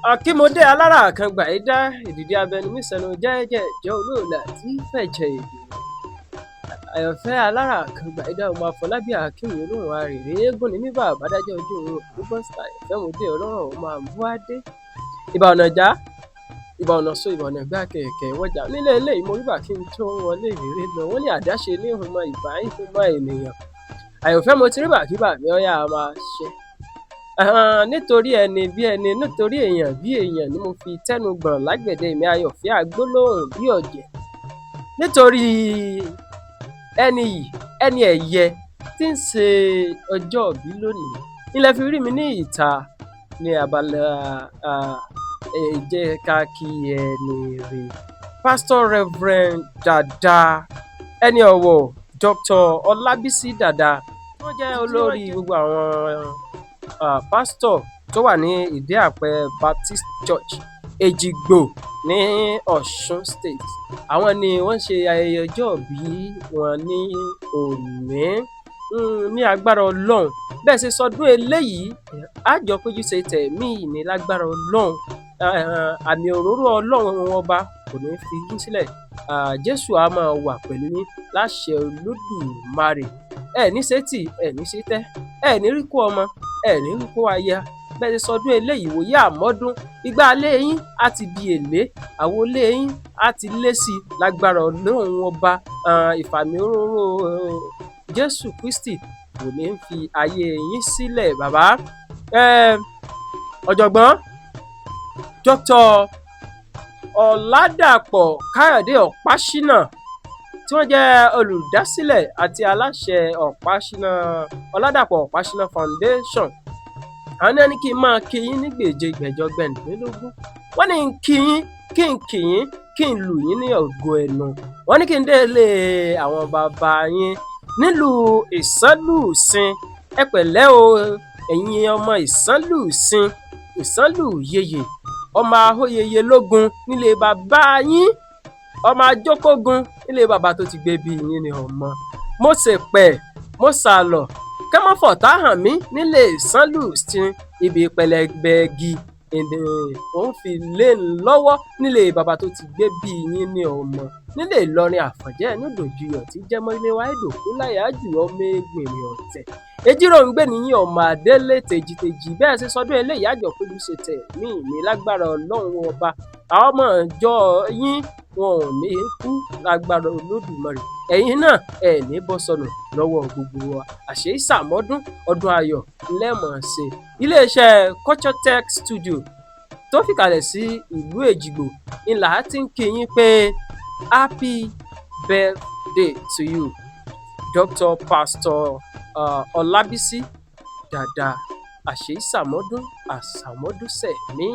akímọdé alára kan gbà dá ìdìdí abẹnumísẹnu jẹ́jẹ́ ìjọ olóòlà tí fẹ̀jẹ̀ èdè àyànfẹ́ alára kan gbà dá ọmọ Afọlábí akínwó olóhùn arèrè eégún ní níbà àbádájọ́ ojú òun òdúgbọ́nsá ìfẹ́mọdé ọlọ́rọ̀ ọmọ àmúwádé ìbà ọ̀nà já ìbà ọ̀nà so ìbà ọ̀nà gbá kẹ̀kẹ́ wọ́jà nílé eléyìí mo ríbà kí n tó wọlé ìrere lọ wọ́n ní àdáṣe ní ìhùnmọ́ ìbá ìhùnmọ́ ènìyàn àyànfẹ́ mo ti ríbà kíbà mi ọ̀yà máa ṣe nítorí ẹni bí ẹni nítorí èèyàn bí èèyàn ni mo fi tẹnu gbọ̀n lágbẹ̀dẹ mi ayọ̀fẹ́ àgbólóhùn bí ọ̀jẹ̀ nítorí ẹni yìí ẹni ẹ̀yẹ tí ń ṣe ọjọ́ ìbí lónìí ilẹ̀ fi rí mi ní ìta ní abala jẹ́ ká kí ẹni rè Pastor Reverend Dada ẹni ọ̀wọ̀ Dr. Ọlábísí Dada wọ́n jẹ́ olórí gbogbo àwọn pásítọ̀ tó wà ní Ìdí Àpẹ Baptist Church Èjìgbò ní Ọ̀ṣun State àwọn ni wọ́n ṣe ayẹyẹ ọjọ́ ìbí wọn ní òní ní agbára Ọlọ́run bẹ́ẹ̀ ṣe sọdún eléyìí àjọ péjú ṣe tẹ̀mí ní lágbára Ọlọ́run àmì òróró Ọlọ́run ọba kò ní fi yín sílẹ̀ Jésù á máa wà pẹ̀lú yín láṣẹ Olódùmarè ẹ ní sétí ẹ ní sétẹ́ ẹ ní rí kó ọmọ ẹ ní rí kó aya bẹ́ẹ̀ ṣe sọdún eléyìí wòye àmọ́dún igbá ilé yín á ti di èlé àwo ilé yín á ti lé sí lágbára Ọlọ́run ọba ìfàmì òróró Jésù Kristi kò ní fi ayé yín sílẹ̀ bàbá ọ̀jọ̀gbọ́n Dr. Ọ̀làdàpọ̀ Káyọ̀dé Ọ̀páṣínà tí wọ́n jẹ́ olùdásílẹ̀ àti aláṣẹ Ọ̀làdàpọ̀ Ọ̀páṣínà Foundation àwọn náà ní kí n máa kí yín ní gbèje ìgbẹ́jọ́ gbẹ̀ǹdínlógún wọ́n ní kí n kí yín kí n lù yín ní ògo ẹnu wọ́n ní kí n délé àwọn bàbá yín nílùú Ìsánlùsìn ẹ pẹ̀lẹ́ o ẹ̀yin ọmọ Ìsánlùsìn Ìsánlùyeyè ọmọ ahóyeye lógun nílé bàbá yín ọmọ ajókògun nílé bàbá tó ti gbé bí yín ni ọmọ mo ṣèpẹ̀ mo ṣàlọ̀ kẹ́mọ́fọ̀tá hàn mí nílé Ìsánlùsìn ibi pẹlẹbẹgi òun fi lé lọ́wọ́ nílé bàbá tó ti gbé bí yín ní ọmọ nílé Ìlọrin Àfọ̀njẹ́ nídòjúyọ̀ tí jẹ́mọ́ ilé wa ìdòkú láyà jù ọmọ ẹgbẹ̀rin ọ̀tẹ̀ ejírò ń gbé nìyí ọmọ Adélé tèjìtèjì bẹ́ẹ̀ ṣe sọdún eléyìí àjọ péjú ṣe tẹ̀ mí ní lágbára Ọlọ́run ọba àwọn ọmọ ìjọ yín wọn ò ní kú lágbára Olódùmarè ẹ̀yin náà ẹ̀ ní bọ́ sọnù lọ́wọ́ gbogbo wa àṣẹ ìsàmọ́dún ọdún ayọ̀ lẹ́mọ̀ ṣe iléeṣẹ́ Culture Tech Studio tó fìkàlẹ̀ sí ìlú Èjìgbò ńlá tí ń kí yín pé happy birthday to you Dr. Pastor Ọlábísí Dada àṣẹ ìsàmọ́dún àsàmọ́dún sẹ̀mí.